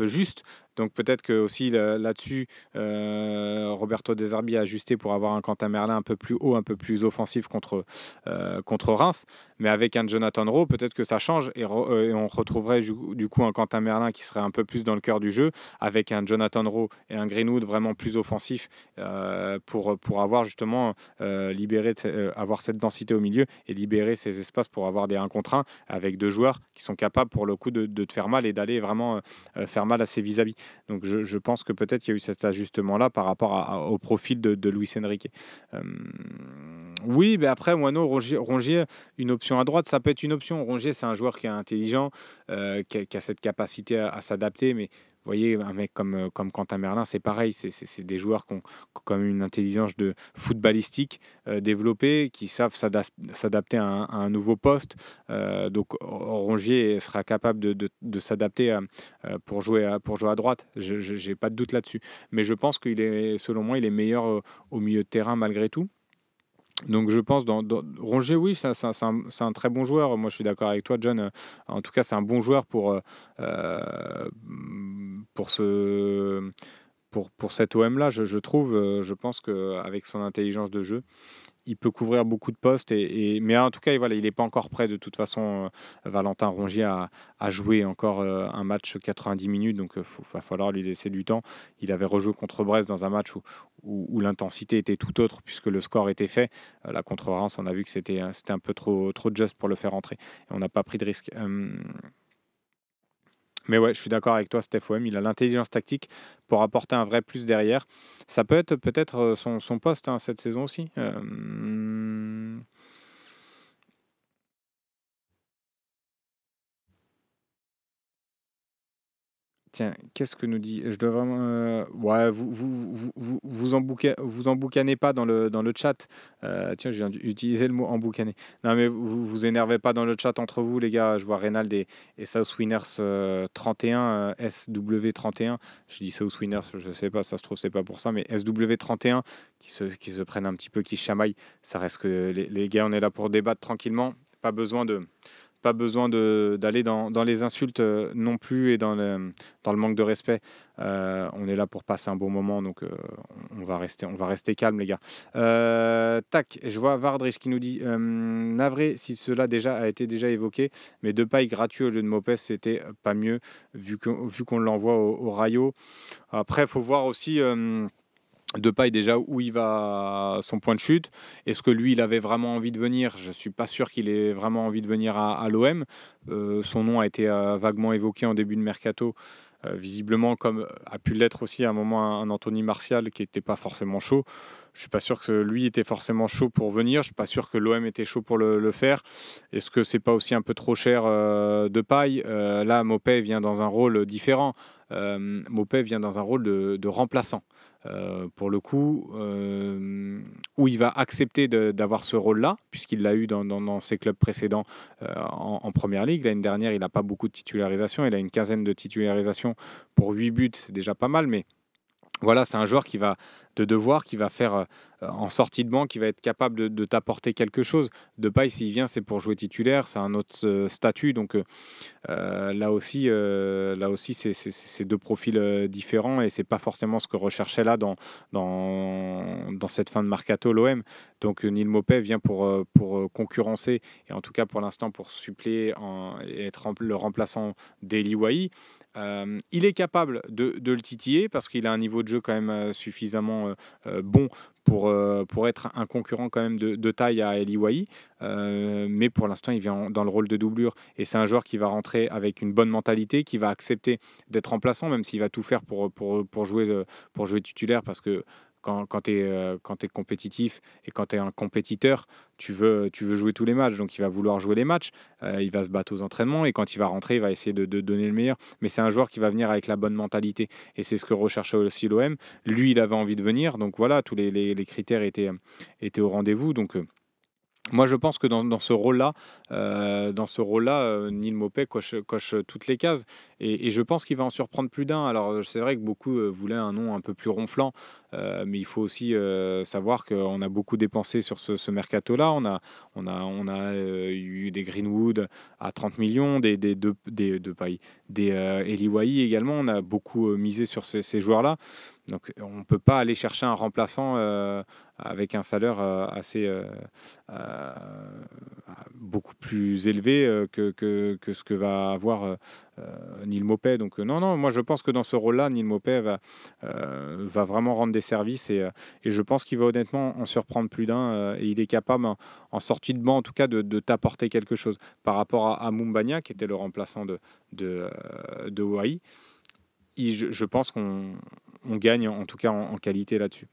juste. Donc peut-être que aussi là-dessus, Roberto De Zerbi a ajusté pour avoir un Quentin Merlin un peu plus haut, un peu plus offensif contre Reims. Mais avec un Jonathan Rowe, peut-être que ça change et on retrouverait du coup un Quentin Merlin qui serait un peu plus dans le cœur du jeu, avec un Jonathan Rowe et un Greenwood vraiment plus offensif pour avoir justement avoir cette densité au milieu et libérer ces espaces pour avoir des 1 contre 1 avec deux joueurs qui sont capables pour le coup de te faire mal et d'aller vraiment faire mal à ses vis-à-vis. Donc je pense que peut-être il y a eu cet ajustement-là par rapport au profil de Luis Enrique. Oui, mais après, Moineau, Rongier, une option à droite, ça peut être une option. Rongier, c'est un joueur qui est intelligent, qui a cette capacité à s'adapter, mais vous voyez, un mec comme Quentin Merlin, c'est pareil. C'est des joueurs qui ont comme une intelligence de footballistique développée, qui savent s'adapter à un nouveau poste. Donc Rongier sera capable de s'adapter pour jouer à droite. Je n'ai pas de doute là-dessus. Mais je pense selon moi, il est meilleur au milieu de terrain malgré tout. Donc je pense Rongier, oui, c'est un très bon joueur. Moi, je suis d'accord avec toi, John. En tout cas, c'est un bon joueur pour cet OM-là, je trouve. Je pense qu'avec son intelligence de jeu, il peut couvrir beaucoup de postes. Mais en tout cas, voilà, il n'est pas encore prêt de toute façon, Valentin Rongier, à jouer encore un match 90 minutes. Donc, il va falloir lui laisser du temps. Il avait rejoué contre Brest dans un match où l'intensité était tout autre puisque le score était fait. Là, contre Reims, on a vu que c'était un peu trop juste pour le faire entrer. Et on n'a pas pris de risque. Mais ouais, je suis d'accord avec toi, Steph OM. Il a l'intelligence tactique pour apporter un vrai plus derrière. Ça peut être peut-être son poste cette saison aussi. Tiens, qu'est-ce que nous dit? Je dois vraiment. Ouais, vous emboucanez pas dans le chat. Tiens, je viens d'utiliser le mot emboucaner. Non, mais vous énervez pas dans le chat entre vous, les gars. Je vois Reynald et South Winners 31, SW31. Je dis South Winners, je sais pas, ça se trouve, c'est pas pour ça, mais SW31 qui se prennent un petit peu, qui chamaillent. Ça reste que les gars, on est là pour débattre tranquillement. Pas besoin d'aller dans les insultes non plus et dans le manque de respect. On est là pour passer un bon moment, donc on va rester calme, les gars. Tac, je vois Vardrich qui nous dit navré si cela a été déjà évoqué, mais Depay gratuit au lieu de Mopes, c'était pas mieux vu qu'on l'envoie au Rayo. Après, il faut voir aussi. Depay déjà où il va son point de chute. Est-ce que lui il avait vraiment envie de venir? Je suis pas sûr qu'il ait vraiment envie de venir à l'OM. Son nom a été vaguement évoqué en début de mercato. Visiblement, comme a pu l'être aussi à un moment un Anthony Martial qui n'était pas forcément chaud. Je suis pas sûr que lui était forcément chaud pour venir. Je suis pas sûr que l'OM était chaud pour le faire. Est-ce que c'est pas aussi un peu trop cher Depay? Là, Mopé vient dans un rôle différent. Maupay vient dans un rôle de remplaçant. Pour le coup, où il va accepter d'avoir ce rôle-là, puisqu'il l'a eu dans ses clubs précédents en Première Ligue. L'année dernière, il n'a pas beaucoup de titularisation, il a une quinzaine de titularisations pour 8 buts, c'est déjà pas mal, mais voilà, c'est un joueur de devoir, qui va faire en sortie de banc, qui va être capable de t'apporter quelque chose. Depay, s'il vient, c'est pour jouer titulaire, c'est un autre statut. Donc là aussi c'est deux profils différents et c'est pas forcément ce que recherchait là dans cette fin de mercato l'OM. Donc Neil Maupay vient pour concurrencer et en tout cas pour l'instant pour suppléer et être le remplaçant d'Eli Wahi. Il est capable de le titiller parce qu'il a un niveau de jeu quand même suffisamment bon pour être un concurrent quand même de taille à Eli Wahi. Mais pour l'instant, il vient dans le rôle de doublure. Et c'est un joueur qui va rentrer avec une bonne mentalité, qui va accepter d'être remplaçant, même s'il va tout faire pour jouer titulaire parce que quand tu es compétitif et quand tu es un compétiteur, tu veux jouer tous les matchs. Donc il va vouloir jouer les matchs, il va se battre aux entraînements et quand il va rentrer, il va essayer de donner le meilleur. Mais c'est un joueur qui va venir avec la bonne mentalité et c'est ce que recherchait aussi l'OM. Lui, il avait envie de venir, donc voilà, tous les critères étaient au rendez-vous. Donc moi, je pense que dans ce rôle-là, Neil Maupay coche toutes les cases et je pense qu'il va en surprendre plus d'un. Alors, c'est vrai que beaucoup voulaient un nom un peu plus ronflant, mais il faut aussi savoir qu'on a beaucoup dépensé sur ce mercato-là. On a eu des Greenwood à 30 millions, des Eli Wahi également. On a beaucoup misé sur ces joueurs-là. Donc, on ne peut pas aller chercher un remplaçant avec un salaire beaucoup plus élevé que ce que va avoir Neil Maupay. Donc non, moi je pense que dans ce rôle-là, Neil Maupay va vraiment rendre des services et je pense qu'il va honnêtement en surprendre plus d'un et il est capable, en sortie de banc en tout cas, de t'apporter quelque chose par rapport à Moumbagna qui était le remplaçant de Wahi. Je pense qu'on gagne en tout cas en qualité là-dessus.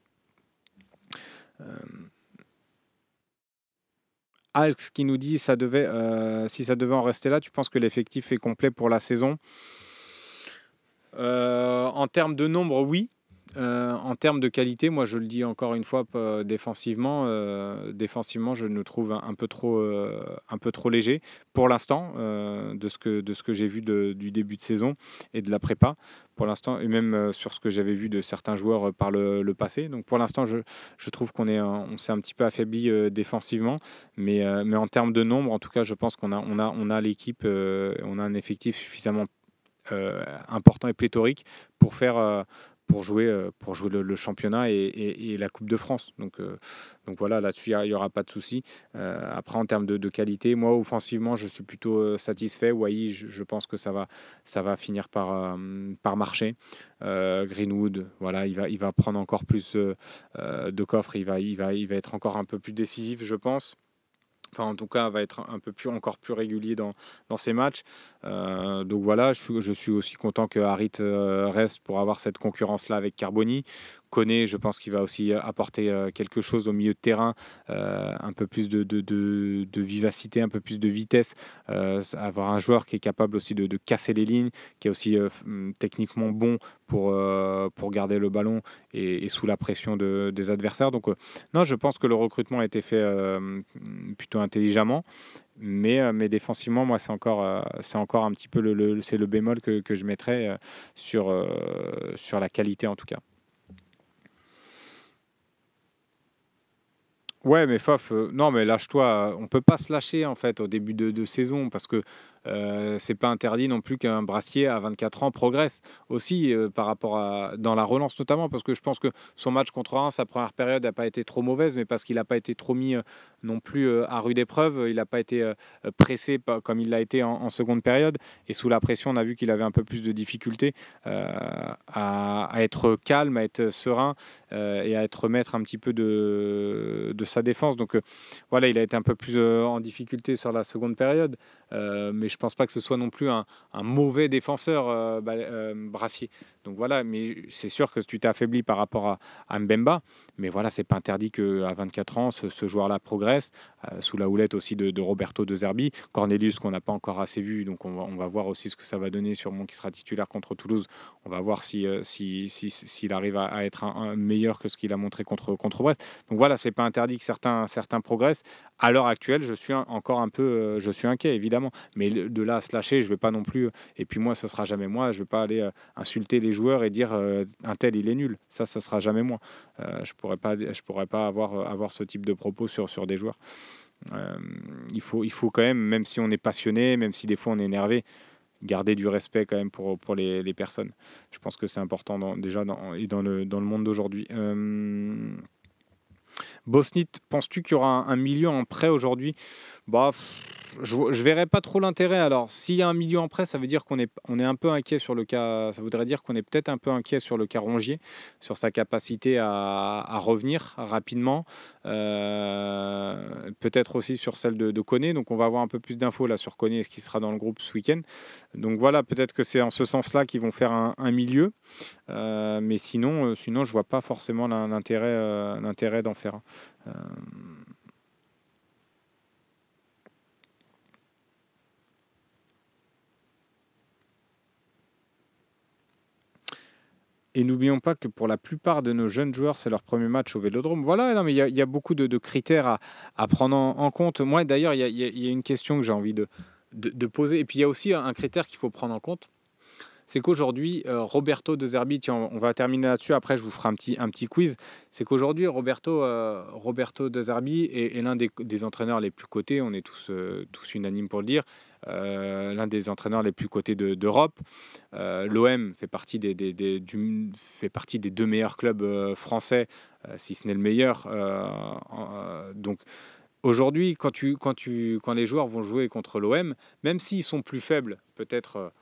Alex qui nous dit si ça devait en rester là, tu penses que l'effectif est complet pour la saison? En termes de nombre, oui. En termes de qualité, moi je le dis encore une fois, défensivement, je nous trouve un peu trop léger pour l'instant de ce que j'ai vu du début de saison et de la prépa pour l'instant, et même sur ce que j'avais vu de certains joueurs par le passé. Donc pour l'instant, je trouve on s'est un petit peu affaibli défensivement, mais en termes de nombre, en tout cas, je pense qu'on a l'équipe, on a un effectif suffisamment important et pléthorique pour jouer le championnat et la Coupe de France. Donc voilà, là-dessus, il n'y aura pas de souci. Après, en termes de qualité, moi, offensivement, je suis plutôt satisfait. Wahi, je pense que ça va finir par marcher. Greenwood, voilà, il va prendre encore plus de coffres. Il va être encore un peu plus décisif, je pense. Enfin, en tout cas, va être encore plus régulier dans ces matchs. Donc voilà, je suis aussi content que Harit reste pour avoir cette concurrence-là avec Carboni. Koné, je pense qu'il va aussi apporter quelque chose au milieu de terrain, un peu plus de vivacité, un peu plus de vitesse, avoir un joueur qui est capable aussi de casser les lignes, qui est aussi techniquement bon pour garder le ballon et sous la pression des adversaires. Donc non, je pense que le recrutement a été fait plutôt intelligemment. Mais défensivement, moi, c'est encore un petit peu c'est le bémol que je mettrais sur la qualité en tout cas. Ouais, mais Faf, non, mais lâche-toi. On peut pas se lâcher en fait au début de saison parce que c'est pas interdit non plus qu'un brassier à 24 ans progresse aussi par rapport dans la relance notamment parce que je pense que son match contre Reims, sa première période n'a pas été trop mauvaise, mais parce qu'il n'a pas été trop mis non plus à rude épreuve. Il n'a pas été pressé comme il l'a été en seconde période et sous la pression, on a vu qu'il avait un peu plus de difficulté à être calme, à être serein et à être maître un petit peu de sa défense. Donc voilà, il a été un peu plus en difficulté sur la seconde période. mais je pense pas que ce soit non plus un mauvais défenseur, Brassier. Donc voilà, mais c'est sûr que tu t'es affaibli par rapport à Mbemba, mais voilà, c'est pas interdit qu'à 24 ans, ce joueur-là progresse, sous la houlette aussi de Roberto De Zerbi. Cornelius, qu'on n'a pas encore assez vu, donc on va voir aussi ce que ça va donner, sûrement qui sera titulaire contre Toulouse. On va voir s'il arrive à être un meilleur que ce qu'il a montré contre Brest. Donc voilà, c'est pas interdit que certains progressent. À l'heure actuelle, je suis encore un peu, je suis inquiet évidemment, mais de là à se lâcher, je vais pas non plus. Et puis moi, ce sera jamais moi. Je vais pas aller insulter les joueurs et dire un tel il est nul. Ça sera jamais moi. Je pourrais pas avoir ce type de propos sur des joueurs. Il faut quand même si on est passionné, même si des fois on est énervé, garder du respect quand même pour les personnes. Je pense que c'est important déjà dans le monde d'aujourd'hui. Bosnit, penses-tu qu'il y aura un milieu en prêt aujourd'hui? Bah, je verrais pas trop l'intérêt. Alors, s'il y a un milieu en prêt, ça veut dire on est un peu inquiet sur le cas. Ça voudrait dire qu'on est peut-être un peu inquiet sur le cas Rongier, sur sa capacité à revenir rapidement. Peut-être aussi sur celle de Koné. Donc, on va avoir un peu plus d'infos là sur Koné et ce qui sera dans le groupe ce week-end. Donc voilà, peut-être que c'est en ce sens-là qu'ils vont faire un milieu. Mais sinon, je vois pas forcément l'intérêt d'en faire un. Et n'oublions pas que pour la plupart de nos jeunes joueurs, c'est leur premier match au Vélodrome. Voilà, non, mais il y a beaucoup de critères à prendre en compte. Moi, d'ailleurs, il y a une question que j'ai envie de poser. Et puis, il y a aussi un critère qu'il faut prendre en compte. C'est qu'aujourd'hui, Roberto De Zerbi, tiens, on va terminer là-dessus, après je vous ferai un petit quiz, c'est qu'aujourd'hui, Roberto De Zerbi est l'un des entraîneurs les plus cotés, on est tous unanimes pour le dire, l'un des entraîneurs les plus cotés d'Europe. L'OM fait partie des deux meilleurs clubs français, si ce n'est le meilleur. Donc aujourd'hui, quand les joueurs vont jouer contre l'OM, même s'ils sont plus faibles, peut-être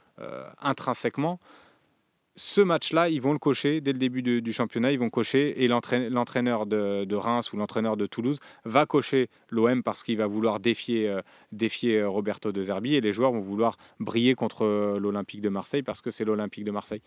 intrinsèquement, ce match-là, ils vont le cocher dès le début du championnat, ils vont cocher, et l'entraîneur de Reims ou l'entraîneur de Toulouse va cocher l'OM parce qu'il va vouloir défier Roberto De Zerbi, et les joueurs vont vouloir briller contre l'Olympique de Marseille parce que c'est l'Olympique de Marseille.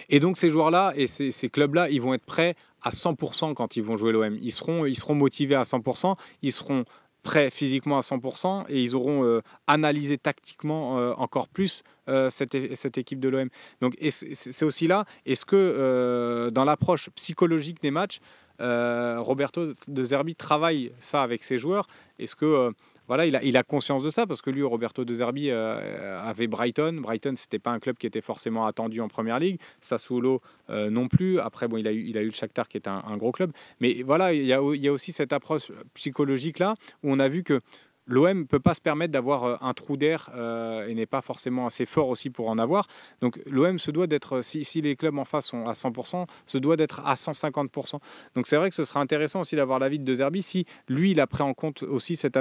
Et donc ces joueurs-là et ces clubs-là, ils vont être prêts à 100% quand ils vont jouer l'OM. Ils seront motivés à 100%, ils seront prêts physiquement à 100% et ils auront analysé tactiquement encore plus cette équipe de l'OM. Donc c'est aussi là, est-ce que dans l'approche psychologique des matchs, Roberto De Zerbi travaille ça avec ses joueurs? Est-ce que voilà, il a conscience de ça? Parce que lui, Roberto De Zerbi avait Brighton. Brighton, c'était pas un club qui était forcément attendu en première ligue. Sassuolo non plus. Après, bon, il a eu le Shakhtar qui est un gros club. Mais voilà, il y a aussi cette approche psychologique là où on a vu que l'OM ne peut pas se permettre d'avoir un trou d'air et n'est pas forcément assez fort aussi pour en avoir. Donc l'OM se doit d'être, si les clubs en face sont à 100%, se doit d'être à 150%. Donc c'est vrai que ce sera intéressant aussi d'avoir l'avis de De Zerbi si lui, il a pris en compte aussi cet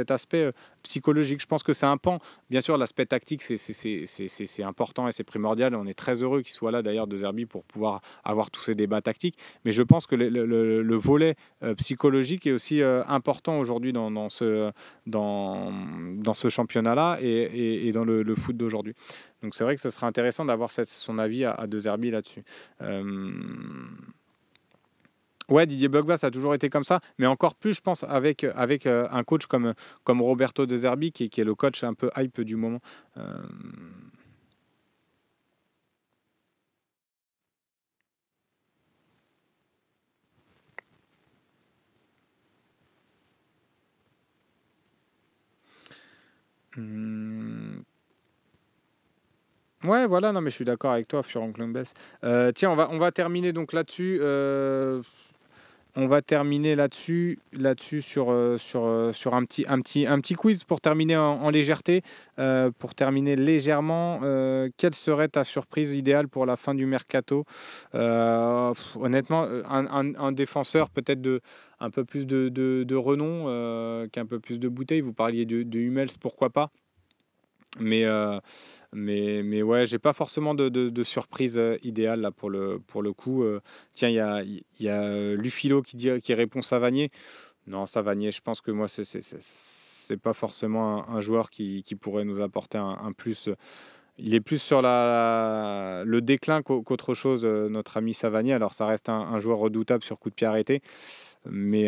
aspect psychologique. Je pense que c'est un pan. Bien sûr, l'aspect tactique, c'est important et c'est primordial. On est très heureux qu'il soit là d'ailleurs, De Zerbi, pour pouvoir avoir tous ces débats tactiques. Mais je pense que le volet psychologique est aussi important aujourd'hui dans ce championnat-là et dans le foot d'aujourd'hui. Donc c'est vrai que ce serait intéressant d'avoir son avis à De Zerbi là-dessus. Ouais, Didier Drogba, ça a toujours été comme ça, mais encore plus, je pense, avec un coach comme Roberto De Zerbi, qui est le coach un peu hype du moment. Hum, Ouais, voilà, non, mais je suis d'accord avec toi, Florent Clombes. Tiens, on va terminer donc là-dessus. On va terminer là-dessus sur un petit quiz pour terminer en légèreté. Pour terminer légèrement, quelle serait ta surprise idéale pour la fin du mercato? Honnêtement, un défenseur peut-être un peu plus de renom, qu'un peu plus de bouteilles. Vous parliez de Hummels, pourquoi pas? Mais, mais ouais, j'ai pas forcément de surprise idéale là pour le coup. Tiens, il y a Lufilo qui répond Savanier. Non, Savanier, je pense que moi, c'est pas forcément un joueur qui pourrait nous apporter un plus. Il est plus sur le déclin qu'autre chose, notre ami Savani. Alors, ça reste un joueur redoutable sur coup de pied arrêté, mais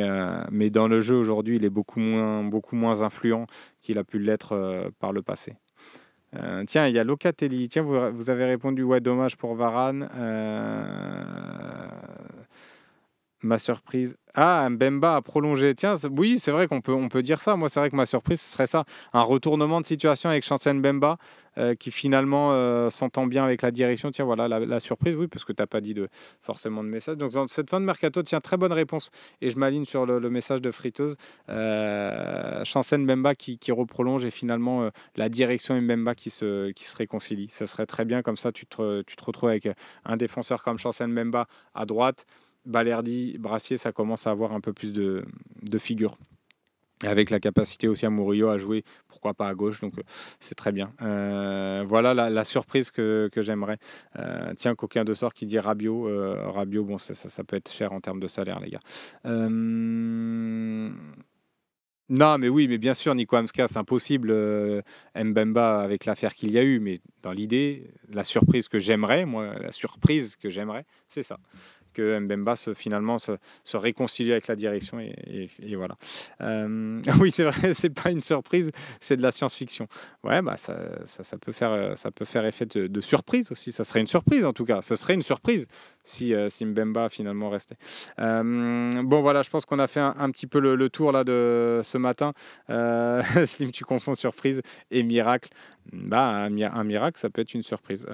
dans le jeu aujourd'hui, il est beaucoup moins influent qu'il a pu l'être par le passé. Tiens, il y a Locatelli. Tiens, vous avez répondu, ouais, dommage pour Varane. Ma surprise. Ah, Mbemba a prolongé. Tiens, oui, c'est vrai on peut dire ça. Moi, c'est vrai que ma surprise, ce serait ça. Un retournement de situation avec Chancel Mbemba qui finalement s'entend bien avec la direction. Tiens, voilà la surprise, oui, parce que tu n'as pas dit forcément de message. Donc, dans cette fin de mercato, tiens, très bonne réponse. Et je m'aligne sur le message de Friteuse. Chancel Mbemba qui reprolonge et finalement la direction Mbemba qui se réconcilie. Ça serait très bien. Comme ça, tu te retrouves avec un défenseur comme Chancel Mbemba à droite. Balerdi, Brassier, ça commence à avoir un peu plus de figure. Avec la capacité aussi à Murillo à jouer, pourquoi pas à gauche, donc c'est très bien. Voilà la surprise que j'aimerais. Tiens, Coquin de sort qui dit Rabiot. Rabiot, bon, ça peut être cher en termes de salaire, les gars. Non, mais oui, mais bien sûr, Nico Hamska, c'est impossible. Mbemba avec l'affaire qu'il y a eu, mais dans l'idée, la surprise que j'aimerais, c'est ça. Que Mbemba finalement se réconcilie avec la direction et voilà. Oui, c'est vrai, c'est pas une surprise, c'est de la science-fiction. Ouais, bah ça peut faire effet de surprise aussi. Ça serait une surprise en tout cas. Ce serait une surprise si Mbemba finalement restait. Bon voilà, je pense qu'on a fait un petit peu le tour là de ce matin. Slim, tu confonds surprise et miracle. Bah, un miracle, ça peut être une surprise.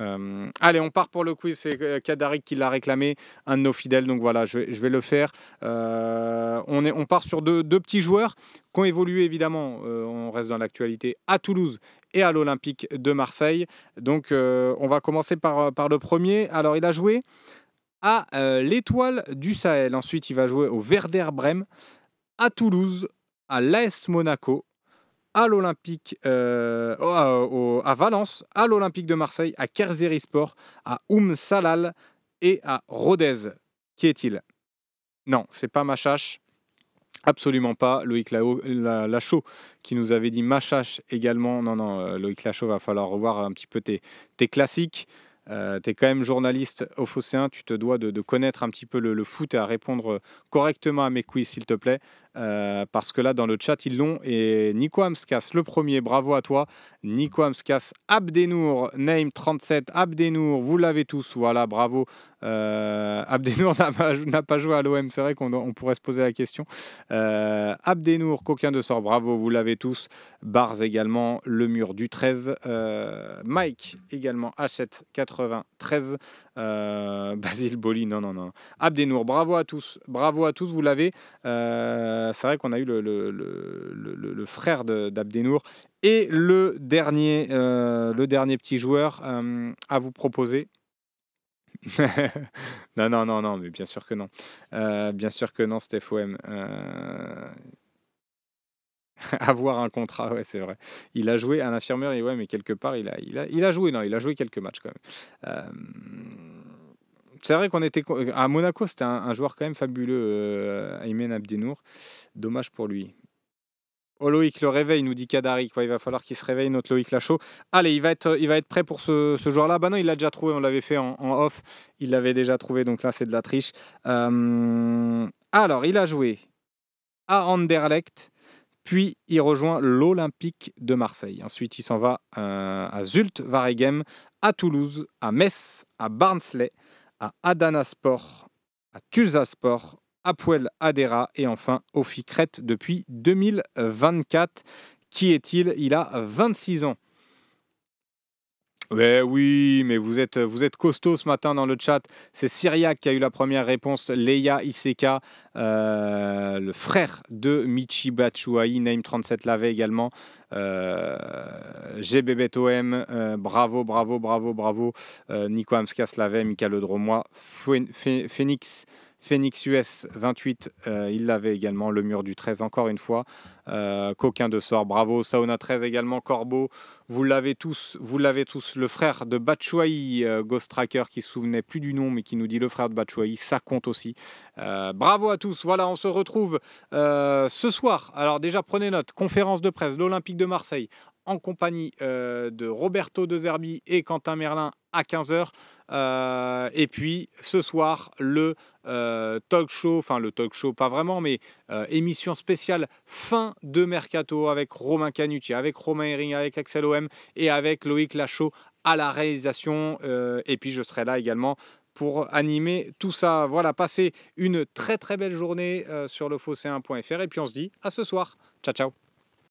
Allez, on part pour le quiz. C'est Kadarik qui l'a réclamé, un de nos fidèles. Donc voilà, je vais le faire. On part sur deux petits joueurs qui ont évolué évidemment. On reste dans l'actualité à Toulouse et à l'Olympique de Marseille. Donc on va commencer par le premier. Alors il a joué à l'Étoile du Sahel. Ensuite, il va jouer au Werder Brême, à Toulouse, à l'AS Monaco, à l'Olympique, à Valence, à l'Olympique de Marseille, à Kayserispor, à Salal et à Rodez. Qui est-il? Non, c'est pas Machache. Absolument pas. Loïc Lachaud qui nous avait dit Machache également. Non, Loïc Lachaud, va falloir revoir un petit peu tes classiques. Tu es quand même journaliste au Phocéen, tu te dois de connaître un petit peu le foot et à répondre correctement à mes quiz, s'il te plaît. Parce que là, dans le chat, ils l'ont. Et Nico Amskas, le premier, bravo à toi. Nico Amskas, Abdenour, name 37, Abdenour, vous l'avez tous. Voilà, bravo. Abdenour n'a pas joué à l'OM, c'est vrai qu'on pourrait se poser la question. Abdenour, Coquin de sort, bravo, vous l'avez tous. Bars également, le mur du 13. Mike également, Hachette 93. Basile Boli, non. Abdenour, bravo à tous, vous l'avez. C'est vrai qu'on a eu le frère d'Abdenour et le dernier petit joueur à vous proposer. non, mais bien sûr que non. Bien sûr que non, Steph OM. Avoir un contrat, ouais, c'est vrai. Il a joué à l'infirmerie, ouais, mais quelque part, il a joué, non, il a joué quelques matchs quand même. C'est vrai qu'on était à Monaco, c'était un joueur quand même fabuleux, Aymen Abdenour. Dommage pour lui. Oh Loïc, le réveil, nous dit Kadari. Il va falloir qu'il se réveille, notre Loïc Lachaud. Allez, il va être prêt pour ce joueur-là. Bah non, il l'a déjà trouvé, on l'avait fait en off. Il l'avait déjà trouvé, donc là, c'est de la triche. Alors, il a joué à Anderlecht, puis il rejoint l'Olympique de Marseille. Ensuite, il s'en va à Zulte Waregem, à Toulouse, à Metz, à Barnsley, à Adanaspor, à Tuzlaspor, à Puel Adera et enfin au Ficrette depuis 2024. Qui est-il? Il a 26 ans. Ouais, oui, mais vous êtes costaud ce matin dans le chat. C'est Syriac qui a eu la première réponse. Leia Iseka, le frère de Michi Batshuayi, Name 37 l'avait également. GBBTOM, bravo. Nico Amskas l'avait, Mika Le Dromois, Phoenix Phoenix US 28, il l'avait également. Le mur du 13, encore une fois. Coquin de sort, bravo. Sauna 13 également, Corbeau. Vous l'avez tous. Le frère de Batshuayi, Ghost Tracker, qui se souvenait plus du nom, mais qui nous dit le frère de Batshuayi, ça compte aussi. Bravo à tous. Voilà, on se retrouve ce soir. Alors déjà, prenez note, conférence de presse, l'Olympique de Marseille, en compagnie de Roberto De Zerbi et Quentin Merlin à 15h. Et puis ce soir, le talk show, enfin le talk show pas vraiment, mais émission spéciale fin de Mercato avec Romain Canuti, avec Romain Herring, avec Axel OM et avec Loïc Lachaud à la réalisation. Et puis je serai là également pour animer tout ça. Voilà, passez une très très belle journée sur le phocéen.fr et puis on se dit à ce soir. Ciao ciao.